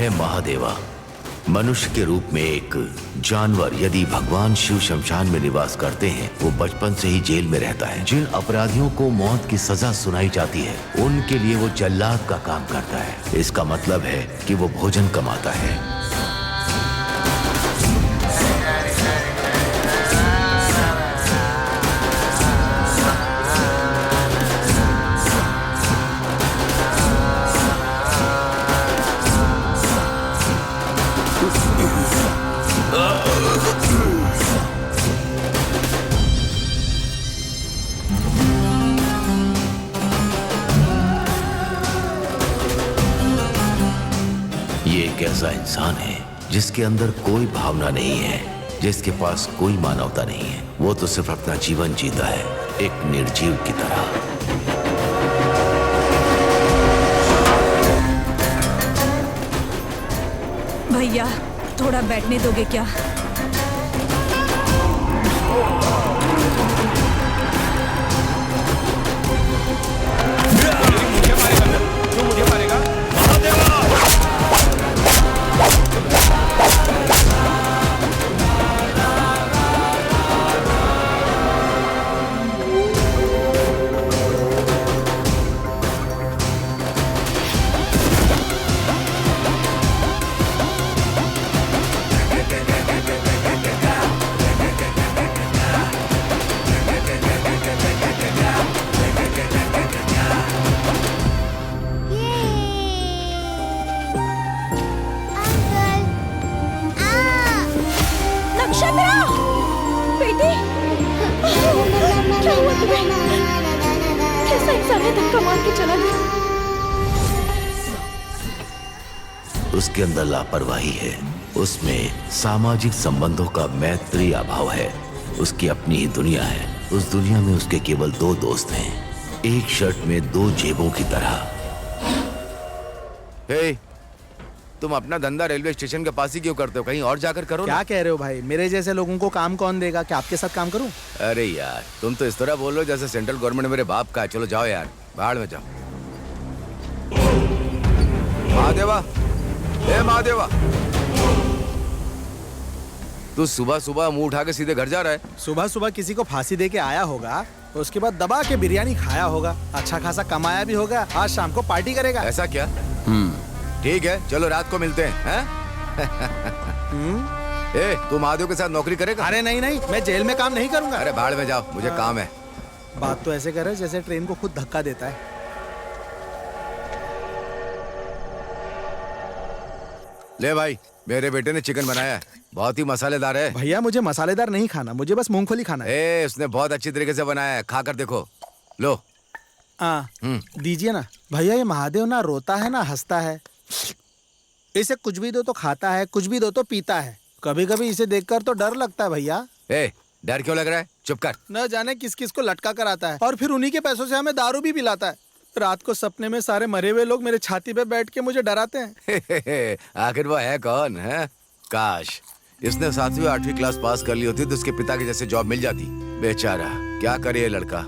है महादेवा। मनुष्य के रूप में एक जानवर यदि भगवान शिव शमशान में निवास करते हैं, वो बचपन से ही जेल में रहता है। जिन अपराधियों को मौत की सजा सुनाई जाती है, उनके लिए वो जल्लाद का काम करता है। इसका मतलब है कि वो भोजन कमाता है। एक ऐसा इंसान है जिसके अंदर कोई भावना नहीं है, जिसके पास कोई मानवता नहीं है। वो तो सिर्फ अपना जीवन जीता है, एक निर्जीव की तरह। भैया थोड़ा बैठने दोगे क्या? मुझे मारेगा? उसके अंदर लापरवाही है, उसमें सामाजिक संबंधों का मैत्री अभाव है। उसकी अपनी ही दुनिया है। उस दुनिया में उसके केवल दो दोस्त हैं, एक शर्ट में दो जेबों की तरह। हे, तुम अपना धंधा रेलवे स्टेशन के पास ही क्यों करते हो? कहीं और जाकर करो। क्या कह रहे हो भाई? मेरे जैसे लोगों को काम कौन देगा? क्या आपके साथ काम करूं? अरे यार, तुम तो इस तरह बोल रहे हो जैसे सेंट्रल गवर्नमेंट मेरे बाप का है। चलो जाओ यार, बाहर में जाओ। महादेवा, ए महादेवा, तू सुबह सुबह मुंह उठा के सीधे घर जा रहा है? सुबह सुबह किसी को फांसी दे के आया होगा, तो उसके बाद दबा के बिरयानी खाया होगा, अच्छा खासा कमाया भी होगा, आज शाम को पार्टी करेगा। ऐसा क्या? ठीक है, चलो रात को मिलते हैं। ए, तू महादेव के साथ नौकरी करेगा? अरे नहीं नहीं, मैं जेल में काम नहीं करूंगा। अरे बाहर में जाओ, मुझे काम है। बात तो ऐसे कर रहे जैसे ट्रेन को खुद धक्का देता है। ले भाई, मेरे बेटे ने चिकन बनाया है, बहुत ही मसालेदार है। भैया मुझे मसालेदार नहीं खाना, मुझे बस मूंगफली खाना है। ए, उसने बहुत अच्छी तरीके से बनाया है, खाकर देखो। लो। दीजिए ना भैया। ये महादेव ना रोता है ना हंसता है। इसे कुछ भी दो तो खाता है, कुछ भी दो तो पीता है। कभी कभी इसे देखकर तो डर लगता है भैया। ए, डर क्यों लग रहा है? चुप कर। न जाने किस किस को लटका कर आता है और फिर उन्हीं के पैसों से हमें दारू भी पिलाता है। रात को सपने में सारे मरे हुए लोग मेरे छाती पे बैठ के मुझे डराते हैं। आखिर वो है कौन है? काश इसने 7वीं 8वीं क्लास पास कर ली होती तो उसके पिता की जैसे जॉब मिल जाती। बेचारा, क्या करे ये लड़का।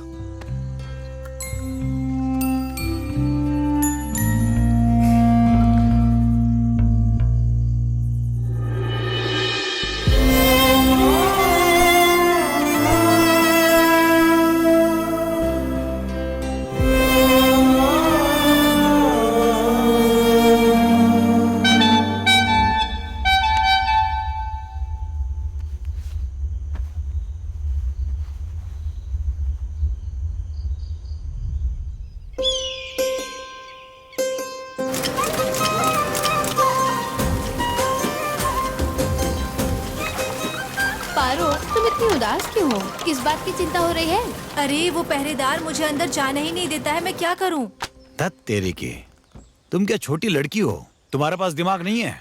तुम इतनी उदास क्यों हो? किस बात की चिंता हो रही है? अरे वो पहरेदार मुझे अंदर जाने ही नहीं देता है, मैं क्या करूं? धत तेरी की, तुम क्या छोटी लड़की हो? तुम्हारे पास दिमाग नहीं है?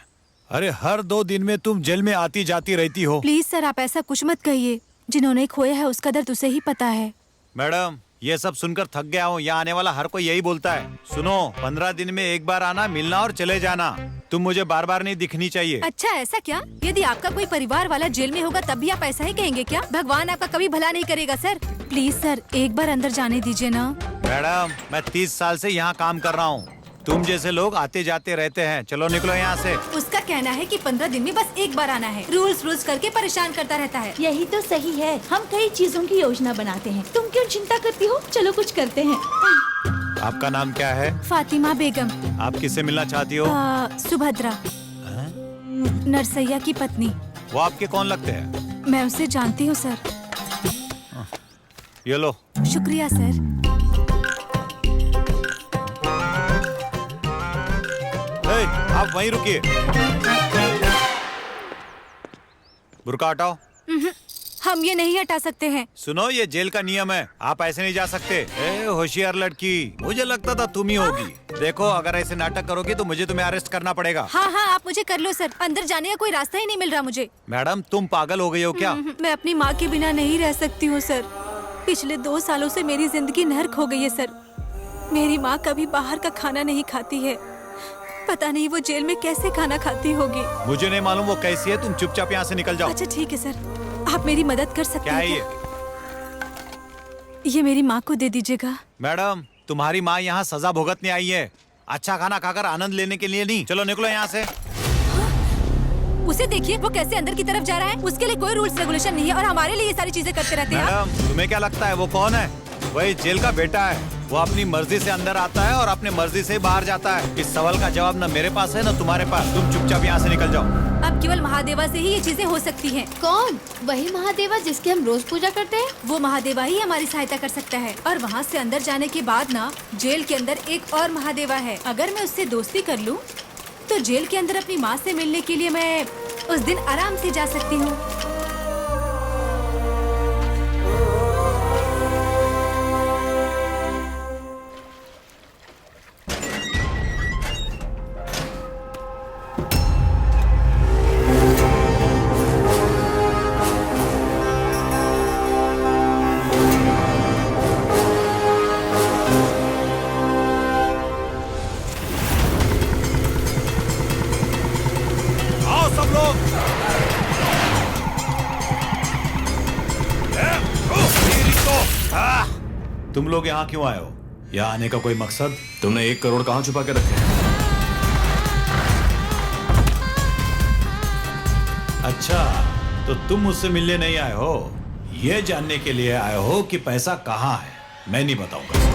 अरे हर 2 दिन में तुम जेल में आती जाती रहती हो। प्लीज सर, आप ऐसा कुछ मत कहिए। जिन्होंने खोया है उसका दर्द उसे ही पता है। मैडम, ये सब सुनकर थक गया हूँ। यहाँ आने वाला हर कोई यही बोलता है। सुनो, 15 दिन में एक बार आना, मिलना और चले जाना। तुम मुझे बार बार नहीं दिखनी चाहिए। अच्छा ऐसा क्या? यदि आपका कोई परिवार वाला जेल में होगा तब भी आप ऐसा ही कहेंगे क्या? भगवान आपका कभी भला नहीं करेगा सर। प्लीज सर, एक बार अंदर जाने दीजिए ना। मैडम, मैं 30 साल से यहाँ काम कर रहा हूँ। तुम जैसे लोग आते जाते रहते हैं। चलो निकलो यहाँ से। उसका कहना है कि 15 दिन में बस एक बार आना है। रूल्स रूल्स करके परेशान करता रहता है। यही तो सही है, हम कई चीजों की योजना बनाते हैं, तुम क्यों चिंता करती हो? चलो कुछ करते हैं। आपका नाम क्या है? फातिमा बेगम। आप किससे मिलना चाहती हो? सुभद्रा, नरसैया की पत्नी। वो आपके कौन लगते हैं? मैं उसे जानती हूँ सर। ये लो। शुक्रिया सर। हे, आप वहीं रुकिए। बुर्का हटाओ। हम ये नहीं हटा सकते हैं। सुनो, ये जेल का नियम है, आप ऐसे नहीं जा सकते। ए होशियार लड़की, मुझे लगता था तुम ही होगी। देखो, अगर ऐसे नाटक करोगी तो मुझे तुम्हें अरेस्ट करना पड़ेगा। हाँ हाँ, आप मुझे कर लो सर। अंदर जाने का कोई रास्ता ही नहीं मिल रहा मुझे। मैडम, तुम पागल हो गई हो क्या? मैं अपनी माँ के बिना नहीं रह सकती हूँ सर। पिछले 2 सालों से मेरी जिंदगी नर्क हो गई है सर। मेरी माँ कभी बाहर का खाना नहीं खाती है। पता नहीं वो जेल में कैसे खाना खाती होगी। मुझे नहीं मालूम वो कैसी है, तुम चुपचाप यहाँ से निकल जाओ। अच्छा ठीक है सर, आप मेरी मदद कर सकते क्या है हैं ये? ये मेरी माँ को दे दीजिएगा। मैडम, तुम्हारी माँ यहाँ सजा भुगतने आई है, अच्छा खाना खाकर आनंद लेने के लिए नहीं। चलो निकलो यहाँ से। उसे देखिए, वो कैसे अंदर की तरफ जा रहा है। उसके लिए कोई रूल्स रेगुलेशन नहीं है और हमारे लिए ये सारी चीजें करते रहते हैं। मैडम, तुम्हें क्या लगता है वो कौन है? वही जेल का बेटा है। वो अपनी मर्जी से अंदर आता है और अपनी मर्जी से बाहर जाता है। इस सवाल का जवाब न मेरे पास है न तुम्हारे पास। तुम चुपचाप यहाँ से निकल जाओ। अब केवल महादेवा से ही ये चीजें हो सकती हैं। कौन? वही महादेवा जिसकी हम रोज पूजा करते हैं? वो महादेवा ही हमारी सहायता कर सकता है। और वहाँ से अंदर जाने के बाद ना, जेल के अंदर एक और महादेवा है। अगर मैं उससे दोस्ती कर लूँ तो जेल के अंदर अपनी माँ से मिलने के लिए मैं उस दिन आराम से जा सकती हूँ। आओ सब लोग। तुम लोग यहाँ क्यों आए हो? यहाँ आने का कोई मकसद? तुमने 1 करोड़ कहाँ छुपा के रखे हैं? अच्छा, तो तुम मुझसे मिलने नहीं आए हो, ये जानने के लिए आए हो कि पैसा कहाँ है। मैं नहीं बताऊंगा।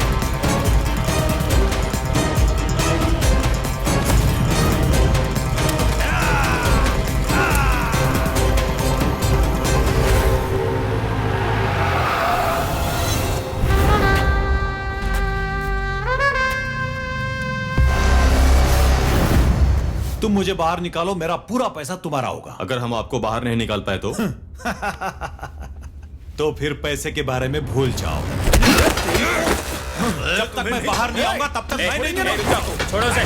तुम मुझे बाहर निकालो, मेरा पूरा पैसा तुम्हारा होगा। अगर हम आपको बाहर नहीं निकाल पाए तो? तो फिर पैसे के बारे में भूल जाओ। जब तक मैं बाहर नहीं आऊंगा तब तक मैं नहीं छोड़ो से।